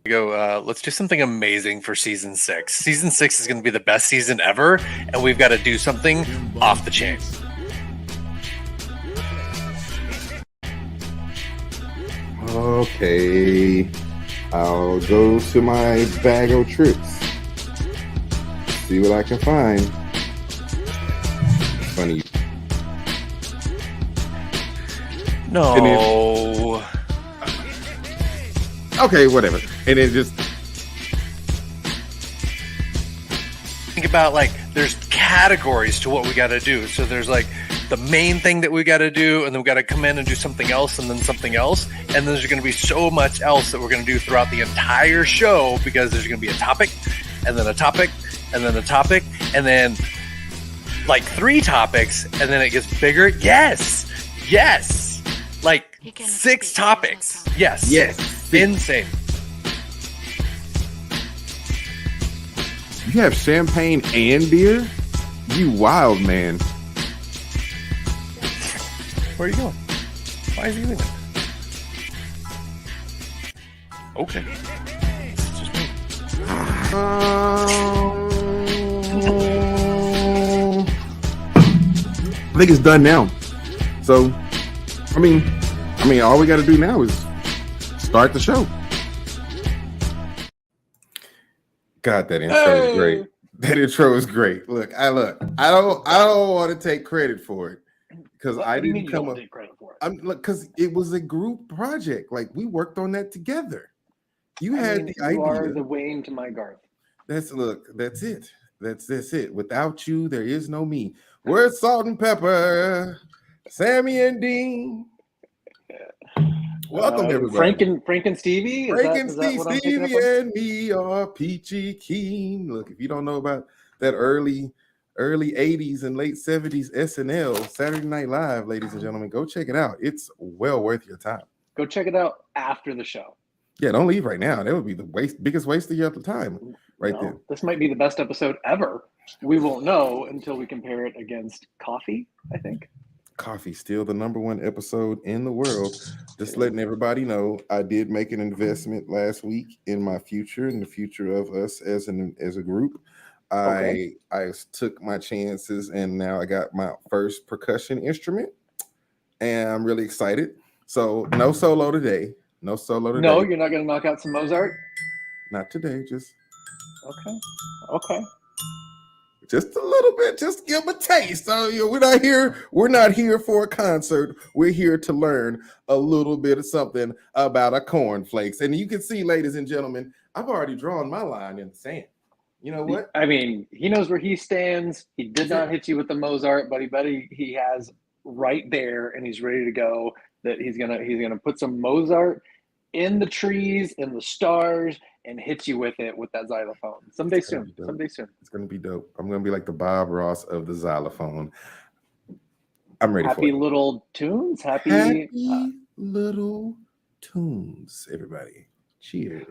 Let's do something amazing for season 6. Season 6 is going to be the best season ever, and we've got to do something off the chain. Okay, I'll go to my bag of tricks, see what I can find. Funny. No. Okay, whatever. And then just think about, like, there's categories to what we got to do. So there's like the main thing that we got to do, and then we got to come in and do something else, and then something else, and then there's going to be so much else that we're going to do throughout the entire show, because there's going to be a topic, and then a topic, and then a topic, and then like 3 topics, and then it gets bigger. Yes, like 6 topics. Yes, insane. You have champagne and beer? You wild man. Where are you going? Why is he doing that? Okay. It's just me. I think it's done now. So, I mean, all we got to do now is start the show. God, that intro is great. That intro is great. Look, I don't want to take credit for it, because I didn't come up. Take credit for it. Because it was a group project. Like, we worked on that together. You had the idea. You are the Wayne to my Garth. That's it. That's it. Without you, there is no me. Where's Salt and Pepper? Sammy and Dean. Welcome, everybody. Frank and Stevie. Stevie and me are peachy keen. Look, if you don't know about that early 80s and late 70s SNL, Saturday Night Live, ladies and gentlemen, go check it out. It's well worth your time. Go check it out after the show. Yeah, don't leave right now. That would be the biggest waste of your time there. This might be the best episode ever. We won't know until we compare it against Coffee, I think. Coffee, still the #1 episode in the world. Just letting everybody know, I did make an investment last week in my future, in the future of us as a group. I took my chances, and now I got my first percussion instrument, and I'm really excited. So no solo today. No, you're not going to knock out some Mozart? Not today. Just okay. Just a little bit. Just give them a taste. So, we're not here for a concert. We're here to learn a little bit of something about a Corn Flakes. And you can see, ladies and gentlemen, I've already drawn my line in the sand. You know what? I mean, he knows where he stands. He did not hit you with the Mozart, but he has right there, and he's ready to go. That he's gonna put some Mozart in the trees, in the stars, and hit you with it with that xylophone. Someday soon. It's gonna be dope. I'm gonna be like the Bob Ross of the xylophone. I'm ready Happy for it. little tunes. Happy little tunes, everybody. Cheers.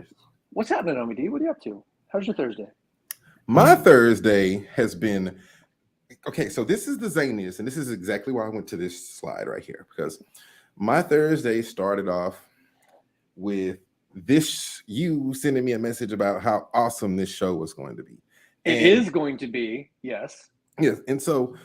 What's happening, Omie D? What are you up to? How's your Thursday? My Thursday has been okay. So this is the zaniest, and this is exactly why I went to this slide right here, because my Thursday started off with you sending me a message about how awesome this show was going to be. It is going to be, yes. Yes, and so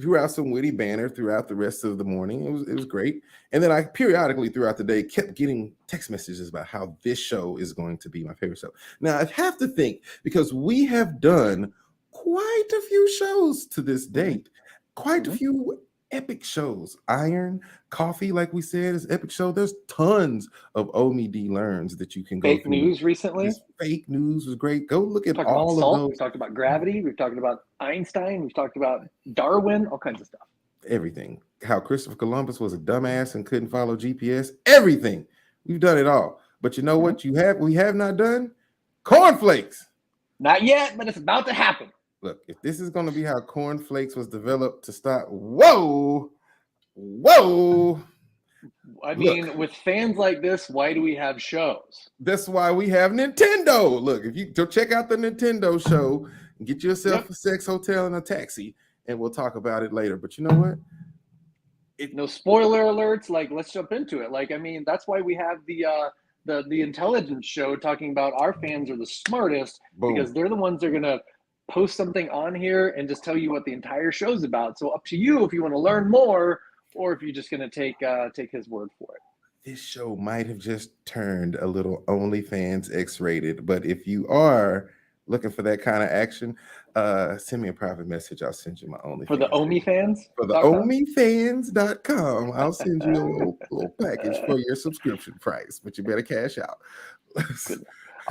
throughout some witty banter throughout the rest of the morning, it was great. And then I periodically throughout the day kept getting text messages about how this show is going to be my favorite show. Now I have to think, because we have done quite a few shows to this date, quite a few epic shows. Iron, Coffee, like we said, is epic show. There's tons of Omie D Learns that you can go Fake through. news recently. This fake news was great. Go look at all of those. We've talked about gravity. We've talked about Einstein. We've talked about Darwin. All kinds of stuff. Everything. How Christopher Columbus was a dumbass and couldn't follow GPS. Everything. We've done it all. But you know what? We have not done? Corn Flakes. Not yet, but it's about to happen. Look, if this is going to be how Corn Flakes was developed to start, whoa. I mean, with fans like this, why do we have shows? That's why we have Nintendo. Look, if you go check out the Nintendo show, and get yourself a sex hotel and a taxi, and we'll talk about it later. But you know what? No spoiler alerts. Like, let's jump into it. Like, I mean, that's why we have the the intelligence show talking about our fans are the smartest Boom. because they're the ones that are gonna post something on here and just tell you what the entire show's about. So up to you if you want to learn more or if you're just gonna take his word for it. This show might have just turned a little OnlyFans X-rated, but if you are looking for that kind of action, send me a private message. I'll send you my OnlyFans. For the Omie fans? For the OmieFans.com, I'll send you a little package for your subscription price, but you better cash out. All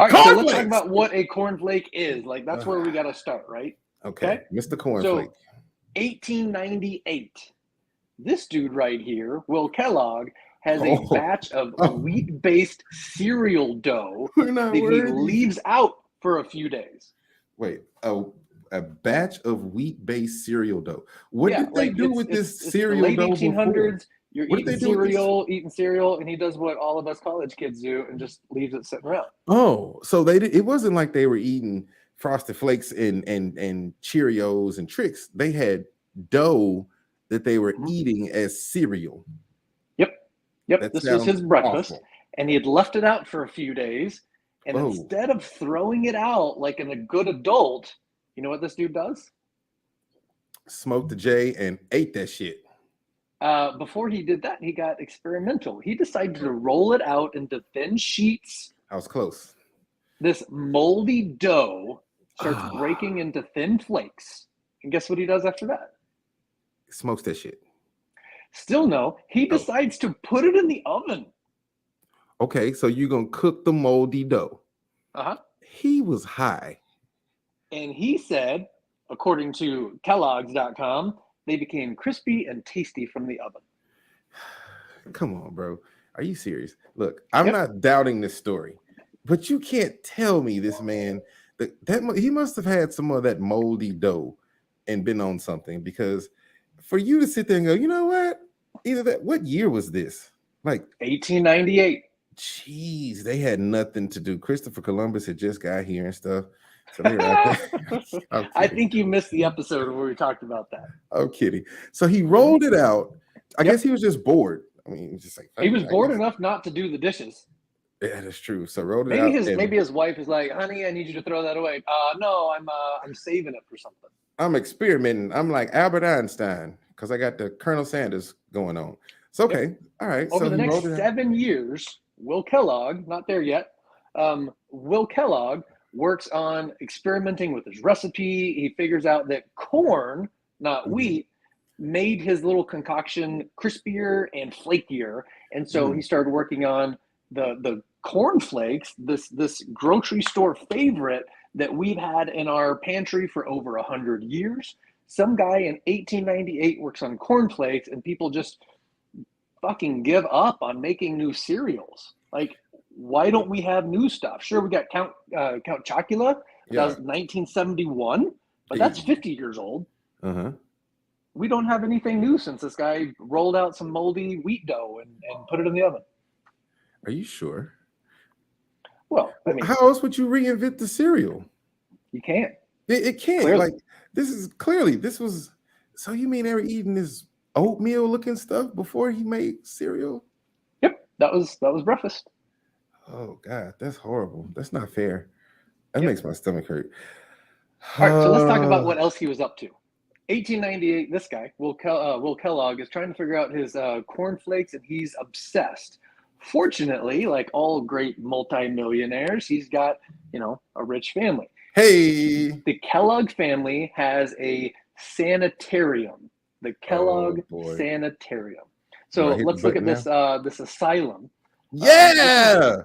right, so let's talk Cornflakes! about what a cornflake is. Like, that's where we got to start, right? Okay, Mr. Cornflake. So, 1898. This dude right here, Will Kellogg, has a batch of wheat-based cereal dough that he leaves out for a few days. Wait, a batch of wheat-based cereal dough. What did they do with this cereal late dough 1800s, you're eating cereal, and he does what all of us college kids do and just leaves it sitting around. Oh, so it wasn't like they were eating Frosted Flakes and Cheerios and Tricks. They had dough that they were eating as cereal. Yep. This was his breakfast, and he had left it out for a few days. And instead of throwing it out like in a good adult, you know what this dude does? Smoked the J and ate that shit. Before he did that, he got experimental. He decided to roll it out into thin sheets. I was close. This moldy dough starts breaking into thin flakes. And guess what he does after that? Smokes that shit. Still no. He decides to put it in the oven. Okay, so you're going to cook the moldy dough. Uh-huh. He was high. And he said, according to Kellogg's.com, they became crispy and tasty from the oven. Come on, bro. Are you serious? Look, I'm not doubting this story, but you can't tell me this man that he must have had some of that moldy dough and been on something, because for you to sit there and go, you know what? What year was this? Like 1898. Jeez, they had nothing to do. Christopher Columbus had just got here and stuff. So they were out there. I think you missed the episode where we talked about that. I'm kidding. So he rolled it out. I guess he was just bored. I mean, just like he was bored enough not to do the dishes. Yeah, that's true. So rolled it out. Maybe his wife is like, honey, I need you to throw that away. No, I'm saving it for something. I'm experimenting. I'm like Albert Einstein because I got the Colonel Sanders going on. So okay, all right. Over the next 7 years, Will Kellogg, not there yet. Will Kellogg works on experimenting with his recipe. He figures out that corn, not wheat, made his little concoction crispier and flakier. And so he started working on the Corn Flakes, this grocery store favorite that we've had in our pantry for over 100 years. Some guy in 1898 works on Corn Flakes, and people just fucking give up on making new cereals. Like, why don't we have new stuff? Sure, we got Count Chocula. That was 1971, but that's 50 years old. We don't have anything new since this guy rolled out some moldy wheat dough and put it in the oven. Are you sure? Well, I mean, how else would you reinvent the cereal? You can't. It can't. Clearly. Like, this was. So you mean they were eating this oatmeal looking stuff before he made cereal? Yep, that was breakfast. Oh God, that's horrible. That's not fair. That makes my stomach hurt. All right, so let's talk about what else he was up to. 1898, this guy, Will Kellogg, is trying to figure out his Corn Flakes, and he's obsessed. Fortunately, like all great multimillionaires, he's got, a rich family. Hey! The Kellogg family has a sanitarium, the Kellogg Sanitarium. So let's look at this asylum. Yeah!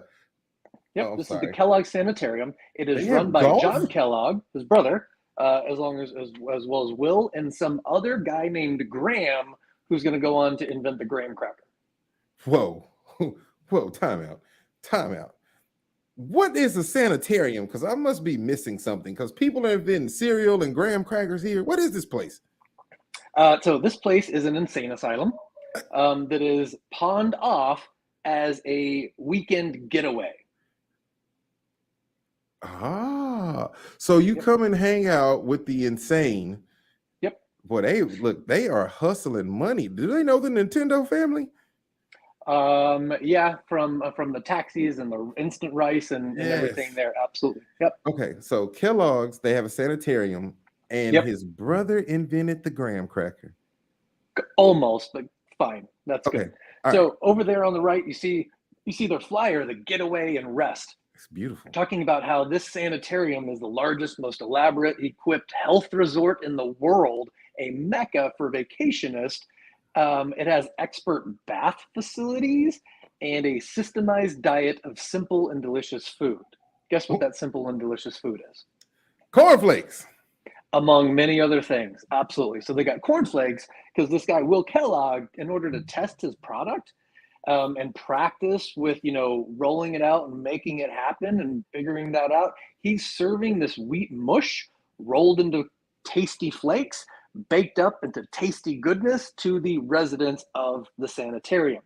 This is the Kellogg Sanitarium. It is run by John Kellogg, his brother, as well as Will, and some other guy named Graham, who's going to go on to invent the graham cracker. Whoa, time out. What is a sanitarium? Because I must be missing something, because people are inventing cereal and graham crackers here. What is this place? So this place is an insane asylum that is pawned off as a weekend getaway. So you come and hang out with the insane. Boy, they are hustling money. Do they know the Nintendo family? Yeah, from the taxis and the instant rice and everything Yes. there. Absolutely. Yep. Okay, so Kellogg's, they have a sanitarium, and Yep. his brother invented the graham cracker. Almost, but fine. That's Okay, good. all right, So over there on the right, you see their flyer, the Getaway and Rest, it's beautiful. talking about how this sanitarium is the largest, most elaborate equipped health resort in the world, a mecca for vacationists. It has expert bath facilities and a systemized diet of simple and delicious food. Guess what that simple and delicious food is? Corn Flakes. Among many other things. Absolutely. So they got Corn Flakes because this guy, Will Kellogg, in order to test his product, and practice with rolling it out and making it happen and figuring that out, he's serving this wheat mush rolled into tasty flakes, baked up into tasty goodness to the residents of the sanitarium.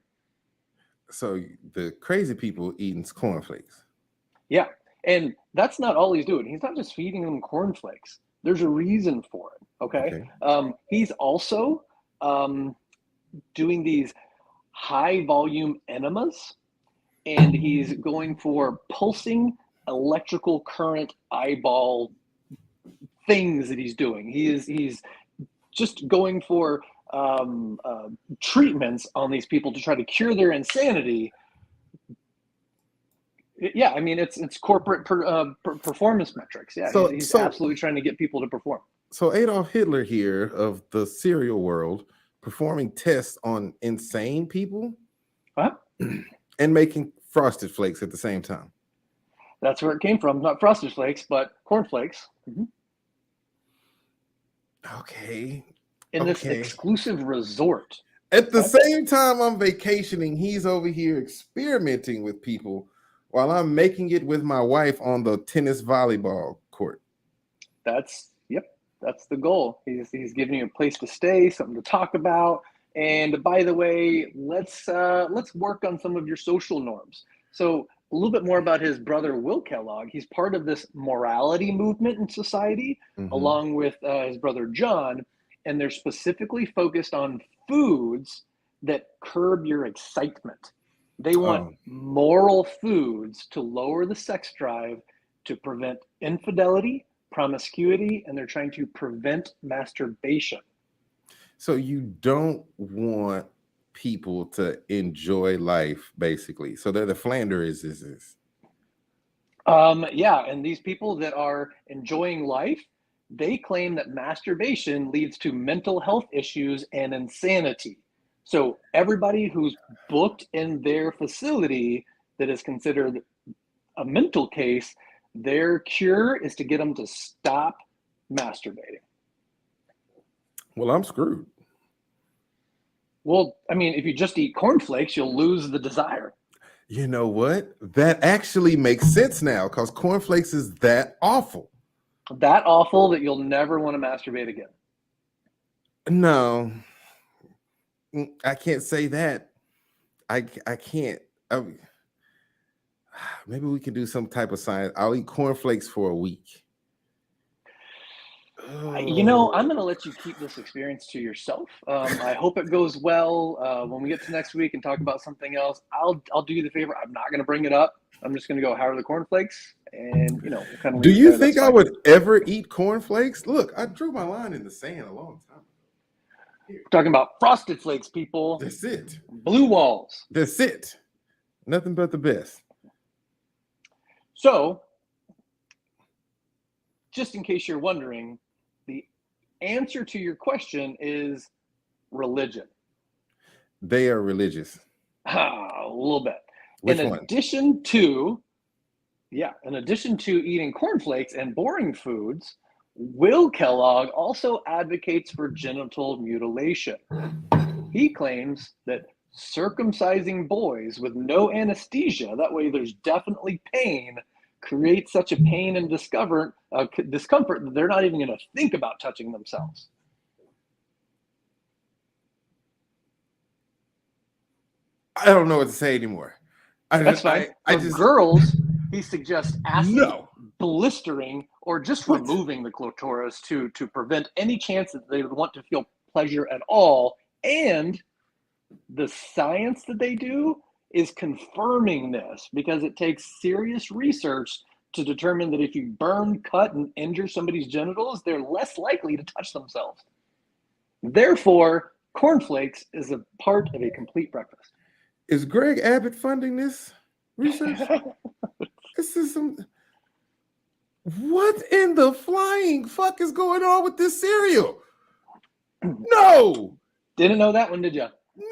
So the crazy people eating corn flakes. Yeah, and that's not all he's doing. He's not just feeding them cornflakes. There's a reason for it. Okay, he's also doing these high volume enemas, and he's going for pulsing electrical current eyeball things that he's doing. He's just going for treatments on these people to try to cure their insanity. Yeah, I mean it's corporate performance metrics. Yeah, he's absolutely trying to get people to perform. So Adolf Hitler here of the cereal world performing tests on insane people, and making Frosted Flakes at the same time. That's where it came from. Not Frosted Flakes, but Corn Flakes. Mm-hmm. Okay. In this exclusive resort. At the same time I'm vacationing, he's over here experimenting with people while I'm making it with my wife on the tennis volleyball court. That's the goal. He's giving you a place to stay, something to talk about. And by the way, let's work on some of your social norms. So a little bit more about his brother, Will Kellogg. He's part of this morality movement in society, along with his brother, John. And they're specifically focused on foods that curb your excitement. They want moral foods to lower the sex drive, to prevent infidelity, promiscuity, and they're trying to prevent masturbation. So you don't want people to enjoy life, basically. So they're the Flanders is this. Yeah, and these people that are enjoying life, they claim that masturbation leads to mental health issues and insanity. So everybody who's booked in their facility that is considered a mental case, their cure is to get them to stop masturbating. Well, I'm screwed. Well, I mean, if you just eat cornflakes, you'll lose the desire. You know what? That actually makes sense now because cornflakes is that awful. That awful that you'll never want to masturbate again. No, I can't say that. I can't. Maybe we can do some type of science. I'll eat cornflakes for a week. You know, I'm going to let you keep this experience to yourself. I hope it goes well. When we get to next week and talk about something else, I'll do you the favor. I'm not going to bring it up. I'm just going to go, how are the cornflakes? And, you know, we'll kind of. Do you think I would ever eat cornflakes? Look, I drew my line in the sand a long time ago. We're talking about Frosted Flakes, people. That's it. Blue walls. That's it. Nothing but the best. So, just in case you're wondering, the answer to your question is religion. They are religious. A little bit. Which in one? addition to eating cornflakes and boring foods, Will Kellogg also advocates for genital mutilation. He claims that circumcising boys with no anesthesia, that way there's definitely pain, creates such a pain and discomfort that they're not even going to think about touching themselves. I don't know what to say anymore. That's fine. For girls, he suggests acid, blistering, or just removing the clitoris to prevent any chance that they would want to feel pleasure at all. And the science that they do is confirming this, because it takes serious research to determine that if you burn, cut, and injure somebody's genitals, they're less likely to touch themselves. Therefore, Corn Flakes is a part of a complete breakfast. Is Greg Abbott funding this research? This is some. What in the flying fuck is going on with this cereal? No, Didn't know that one, did you?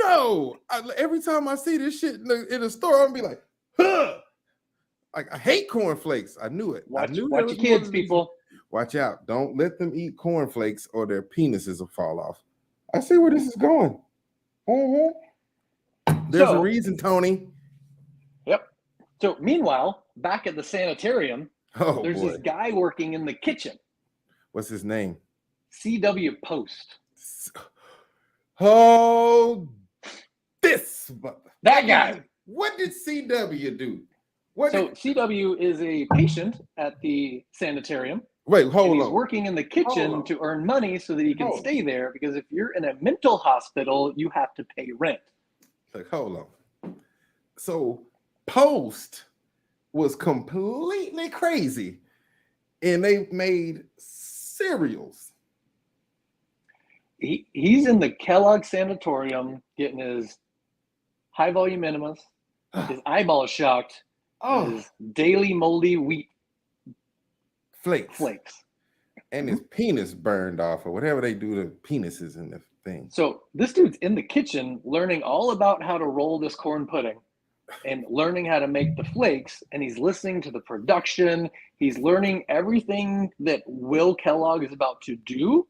no. Every time I see this shit in the store, I'm be like, huh. Like, I hate Corn Flakes. I knew it. Watch, I knew watch your kids, people. Watch out. Don't let them eat Corn Flakes or their penises will fall off. I see where this is going. There's a reason, Tony. Yep. So meanwhile, back at the sanitarium, there's boy. this guy working in the kitchen. What's his name? C.W. Post. Oh, That guy. What did CW do? CW is a patient at the sanitarium. Wait, hold on. He's working in the kitchen to earn money so that he can stay there, because if you're in a mental hospital, you have to pay rent. Like, hold on. So Post was completely crazy, and they made cereals. He's in the Kellogg sanatorium getting his high volume enemas, his eyeballs shocked, his daily moldy wheat flakes, and his penis burned off, or whatever they do to penises in the thing. So this dude's in the kitchen learning all about how to roll this corn pudding and learning how to make the flakes, and he's listening to the production. He's learning everything that Will Kellogg is about to do.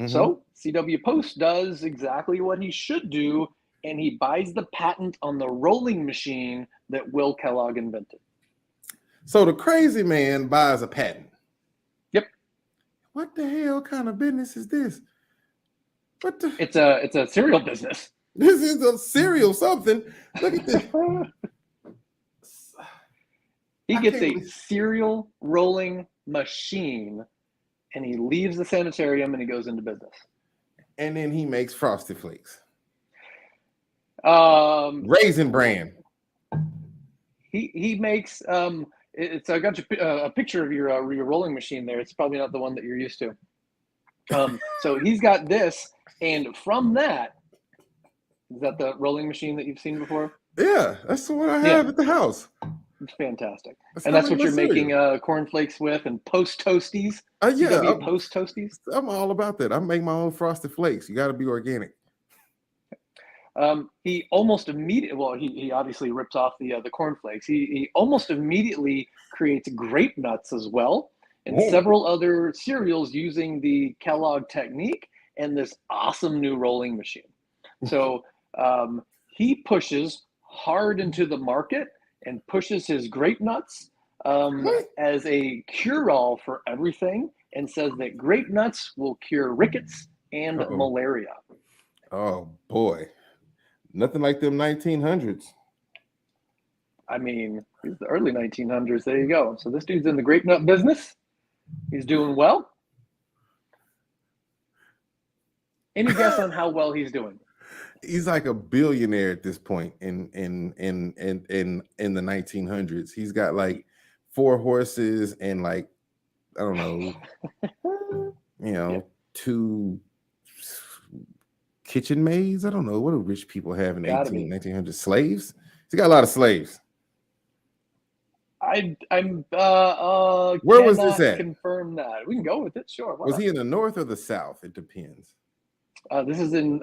So CW Post does exactly what he should do, and he buys the patent on the rolling machine that Will Kellogg invented. So the crazy man buys a patent. Yep. What the hell kind of business is this? It's a cereal business. This is a cereal something. Look at this. He gets a cereal rolling machine, and he leaves the sanitarium and he goes into business. And then he makes Frosted Flakes. Raisin Bran. He makes I got you a picture of your rolling machine there. It's probably not the one that you're used to. So he's got this, and from that, is that the rolling machine that you've seen before? Yeah, that's the one I have at the house. It's fantastic. That's what you're making Corn Flakes with, and Post Toasties. Post Toasties. I'm all about that. I make my own Frosted Flakes. You got to be organic. He almost immediately, well, he obviously rips off the Corn Flakes. He almost immediately creates grape nuts as well, and several other cereals using the Kellogg technique and this awesome new rolling machine. So he pushes hard into the market and pushes his grape nuts as a cure-all for everything, and says that grape nuts will cure rickets and malaria. Oh boy, nothing like them 1900s. I mean, it's the early 1900s. There you go. So this dude's in the grape nut business. He's doing well. Any guess on how well he's doing? He's like a billionaire at this point in the 1900s. He's got like 4 horses and like, I don't know, 2 kitchen maids. I don't know. What do rich people have in the 1900s? Slaves? He's got a lot of slaves. I'm where was this at? Confirm that. We can go with it. Sure. Was he in the north or the south? It depends. This is in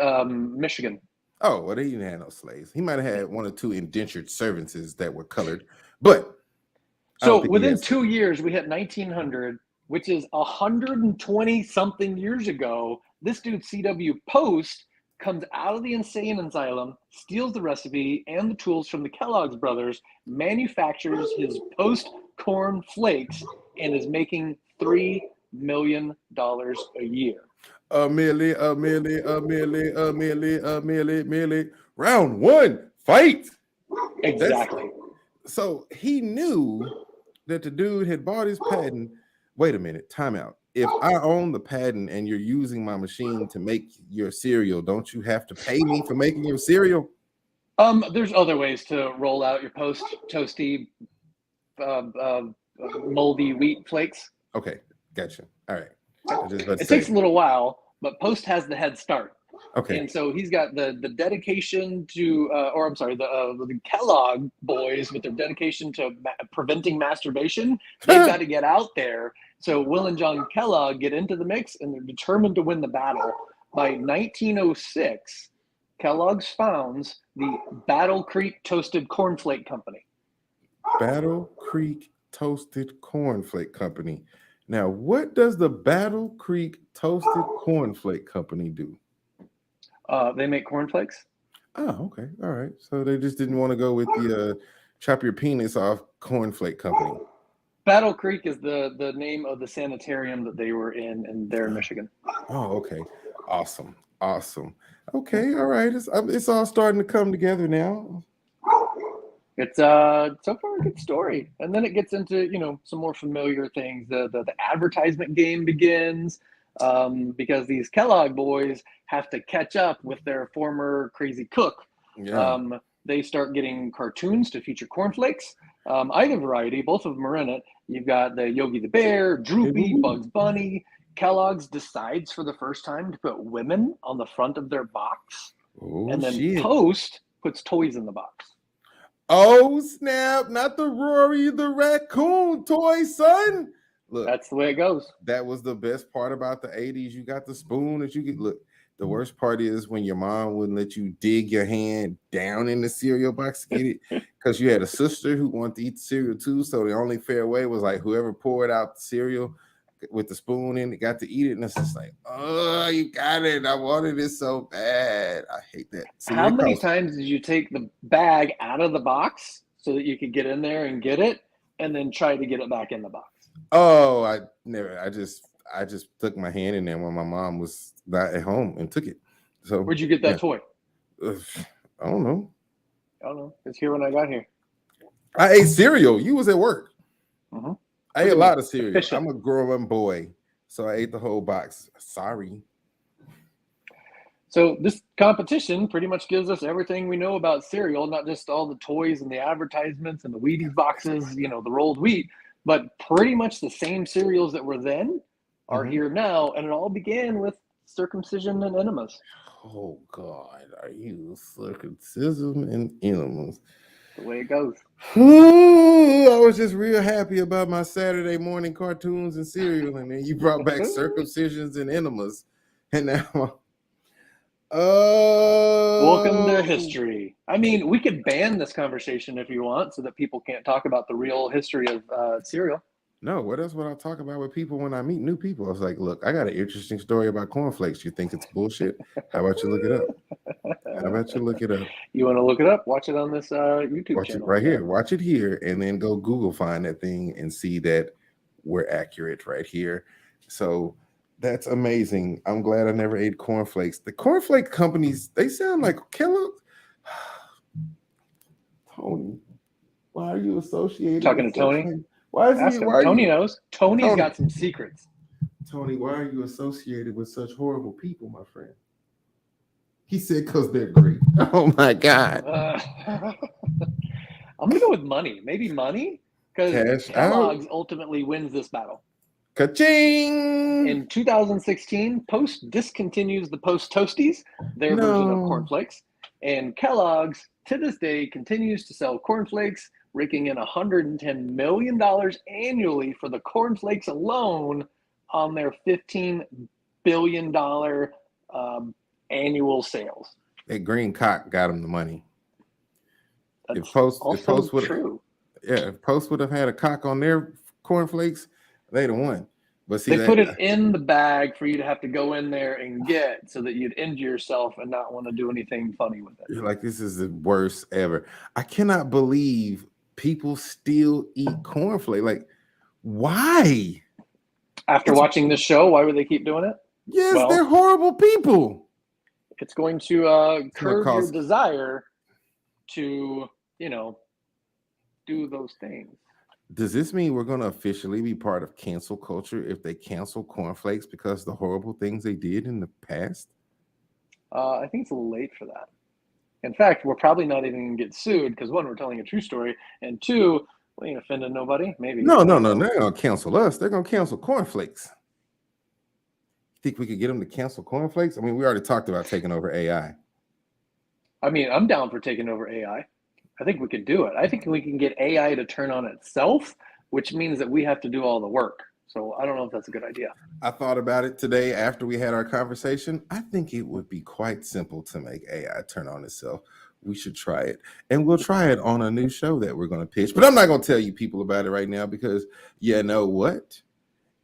Michigan. Oh, well, he didn't have no slaves. He might have had 1 or 2 indentured servants that were colored. But so within 2 years, we hit 1900, which is 120 something years ago. This dude, CW Post, comes out of the insane asylum, steals the recipe and the tools from the Kellogg's brothers, manufactures his Post Corn Flakes, and is making $3 million a year. A milli. Round 1, fight. Exactly. So he knew that the dude had bought his patent. Wait a minute, time out. if I own the patent and you're using my machine to make your cereal, don't you have to pay me for making your cereal? There's other ways to roll out your post toasty moldy wheat flakes. Okay, gotcha. All right. I was just about to It say. takes a little while, but Post has the head start. Okay. And so he's got the dedication to, or I'm sorry, the Kellogg boys with their dedication to preventing masturbation. They've got to get out there. So Will and John Kellogg get into the mix, and they're determined to win the battle. By 1906, Kellogg's founds the Battle Creek Toasted Cornflake Company. Battle Creek Toasted Cornflake Company. Now, what does the Battle Creek Toasted Cornflake Company do? They make cornflakes. Oh, okay. All right. So they just didn't want to go with the chop your penis off cornflake company. Battle Creek is the name of the sanitarium that they were in, and they're in Michigan. Oh, okay. Awesome. Okay. All right. It's all starting to come together now. It's so far a good story, and then it gets into some more familiar things. The advertisement game begins because these Kellogg boys have to catch up with their former crazy cook. Yeah. They start getting cartoons to feature cornflakes, either variety. Both of them are in it. You've got the Yogi the Bear, Droopy, Bugs Bunny. Kellogg's decides for the first time to put women on the front of their box, and then Post puts toys in the box. Oh snap! Not the Rory the raccoon toy, son. Look, that's the way it goes. That was the best part about the 80s. You got the spoon that you could look. The worst part is when your mom wouldn't let you dig your hand down in the cereal box to get it because you had a sister who wanted to eat the cereal too. So the only fair way was like whoever poured out the cereal with the spoon in it got to eat it. And it's just like, oh, you got it. I wanted it so bad. I hate that. See, how many times did you take the bag out of the box so that you could get in there and get it and then try to get it back in the box? Oh, I never. I just took my hand in there when my mom was not at home and took it. So where'd you get that toy? I don't know. It's here when I got here. I ate cereal. You was at work. Mm-hmm. I ate a lot of cereal. I'm a growing boy, so I ate the whole box. Sorry. So this competition pretty much gives us everything we know about cereal, not just all the toys and the advertisements and the Wheaties boxes, the rolled wheat, but pretty much the same cereals that were then are here now, and it all began with circumcision and enemas. Oh God, are you circumcision and enemas? The way it goes. Ooh, I was just real happy about my Saturday morning cartoons and cereal, and then you brought back circumcisions and enemas, and now. Welcome to history. I mean, we could ban this conversation if you want, so that people can't talk about the real history of cereal. No, that's what I talk about with people when I meet new people. I was like, look, I got an interesting story about cornflakes. You think it's bullshit? How about you look it up? You want to look it up? Watch it on this YouTube Watch channel. It right here. Watch it here, and then go Google find that thing and see that we're accurate right here. So that's amazing. I'm glad I never ate cornflakes. The cornflake companies, they sound like Kellogg's. Tony, why are you associated? Talking to Tony? Why is he? Tony knows. Tony's got some secrets. Tony, why are you associated with such horrible people, my friend? He said, because they're great. Oh my God. I'm gonna go with money. Maybe money, because Kellogg's ultimately wins this battle. Ka-ching! In 2016, Post discontinues the Post Toasties, their version of cornflakes, and Kellogg's to this day continues to sell cornflakes, raking in $110 million annually for the cornflakes alone on their $15 billion annual sales. That green cock got them the money. That's if Post would true. If Post would have had a cock on their cornflakes, they'd have won. But see, they put it in the bag for you to have to go in there and get, so that you'd injure yourself and not want to do anything funny with it. You're like, this is the worst ever. I cannot believe people still eat cornflakes. Like, why? After watching this show, why would they keep doing it? Yes, well, they're horrible people. It's going to curb your desire to, do those things. Does this mean we're going to officially be part of cancel culture if they cancel Corn Flakes because of the horrible things they did in the past? I think it's a little late for that. In fact, we're probably not even going to get sued because one, we're telling a true story, and two, we ain't offended nobody. Maybe. No. They're going to cancel us. They're going to cancel Corn Flakes. You think we could get them to cancel Corn Flakes? I mean, we already talked about taking over AI. I mean, I'm down for taking over AI. I think we could do it. I think we can get AI to turn on itself, which means that we have to do all the work. So I don't know if that's a good idea. I thought about it today after we had our conversation. I think it would be quite simple to make AI turn on itself. We should try it. And we'll try it on a new show that we're going to pitch. But I'm not going to tell you people about it right now because you know what?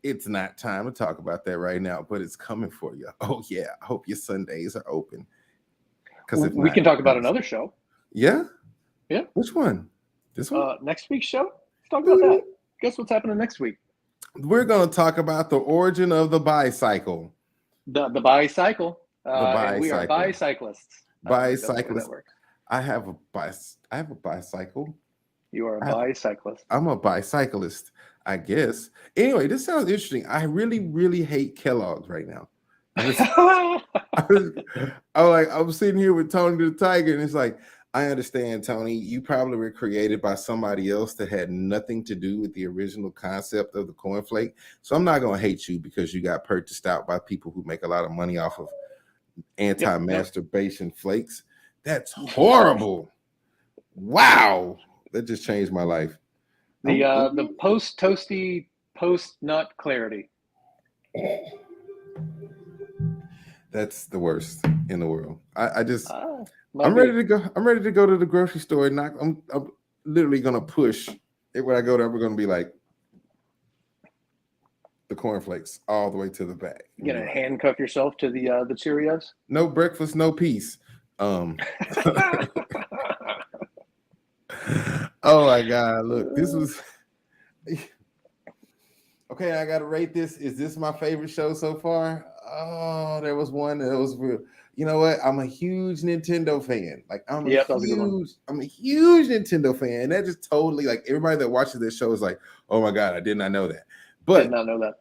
It's not time to talk about that right now, but it's coming for you. Oh, yeah. I hope your Sundays are open. Because we can talk about another show. Yeah? Yeah. Which one? This one? Next week's show? Let's talk about that. Guess what's happening next week? We're going to talk about the origin of the bicycle. The bicycle. The we are bicyclists. Bicyclists. I have a bicycle. You are a bicyclist. I'm a bicyclist, I guess. Anyway, this sounds interesting. I really, really hate Kellogg's right now. I'm sitting here with Tony the Tiger, and it's like, I understand, Tony, you probably were created by somebody else that had nothing to do with the original concept of the cornflake. So I'm not going to hate you because you got purchased out by people who make a lot of money off of anti-masturbation flakes. That's horrible. Wow. That just changed my life. The post-toasty, post-nut clarity. That's the worst in the world. I'm ready to go. I'm ready to go to the grocery store and I'm literally gonna push it when I go there. We're gonna be like the cornflakes all the way to the back. You gonna handcuff yourself to the Cheerios? No breakfast, no peace. Oh my God! Look, this was okay. I gotta rate this. Is this my favorite show so far? Oh, there was one that was real. You know what? I'm a huge Nintendo fan. Like I'm a huge Nintendo fan. That just totally like everybody that watches this show is like, oh my God, I did not know that. But did not know that.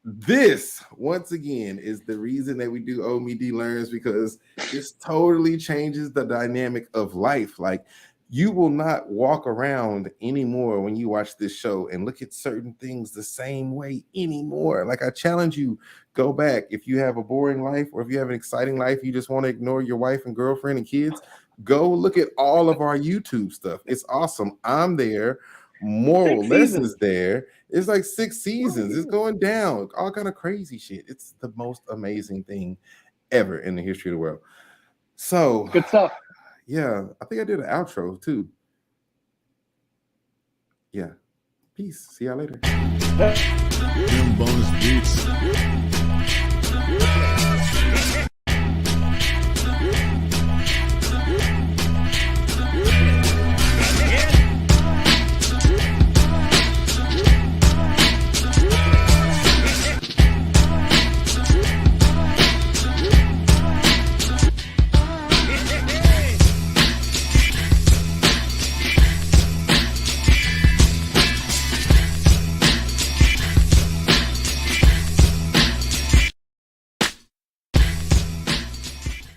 This once again is the reason that we do Omie D Learns, because this totally changes the dynamic of life. Like you will not walk around anymore when you watch this show and look at certain things the same way anymore. Like I challenge you, go back. If you have a boring life or if you have an exciting life, you just want to ignore your wife and girlfriend and kids, go look at all of our YouTube stuff. It's awesome. I'm there. Moral lessons there. It's like 6 seasons. It's going down. All kind of crazy shit. It's the most amazing thing ever in the history of the world. So good stuff. Yeah, I think I did an outro too. Yeah. Peace. See y'all later. Bonus beats.